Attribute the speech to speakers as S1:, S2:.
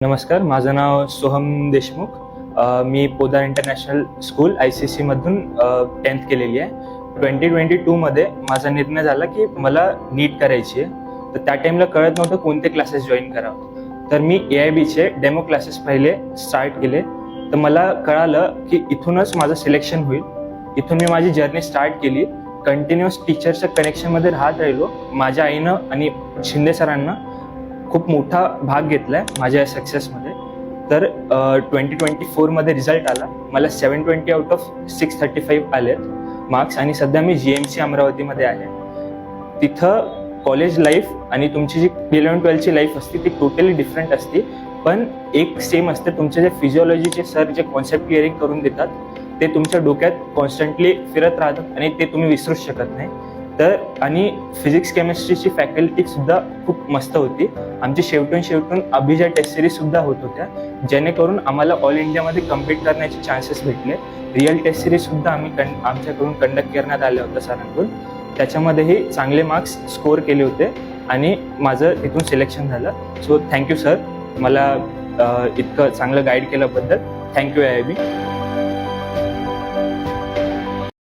S1: नमस्कार, माझं नाव सोहम देशमुख. मी Podar international school ICC मधून 10th केलेली आहे. 2022मध्ये माझा निर्णय झाला की मला नीट करायची आहे. तर त्या टाईमला कळत नव्हतं कोणते क्लासेस जॉईन करावं. तर मी AIBचे डेमो क्लासेस पहिले स्टार्ट केले. तर मला कळालं की इथूनच माझं सिलेक्शन होईल. इथून मी माझी जर्नी स्टार्ट केली. कंटिन्युअस टीचरच्या कनेक्शनमध्ये राहत राहिलो. माझ्या आईनं आणि शिंदे सरांना खूप मोठा भाग घेतलाय माझ्या सक्सेसमध्ये. तर 2024मध्ये रिझल्ट आला. मला 720 आउट ऑफ 635 आलेत मार्क्स आणि सध्या मी GMC अमरावतीमध्ये आहे. तिथं कॉलेज लाईफ आणि तुमची जी 11-12ची लाईफ असते ती टोटली डिफरंट असते, पण एक सेम असते. तुमचे जे फिजिओलॉजीचे सर जे कॉन्सेप्ट क्लिअरिंग करून देतात ते तुमच्या डोक्यात कॉन्स्टंटली फिरत राहतात आणि ते तुम्ही विसरूच शकत नाही. तर आणि फिजिक्स केमिस्ट्रीची फॅकल्टी सुद्धा खूप मस्त होती. आमची शेवटून अभिजा टेस्ट सिरीज सुद्धा होत होत्या, जेणेकरून आम्हाला ऑल इंडियामध्ये कम्पीट करण्याचे चान्सेस भेटले. रिअल टेस्ट सिरीज सुद्धा आमच्याकडून कंडक्ट करण्यात आल्या होत्या सरांकडून. त्याच्यामध्येही चांगले मार्क्स स्कोअर केले होते आणि माझं तिथून सिलेक्शन झालं. सो थँक्यू सर, मला इतकं चांगलं गाईड केल्याबद्दल. Thank you AIB.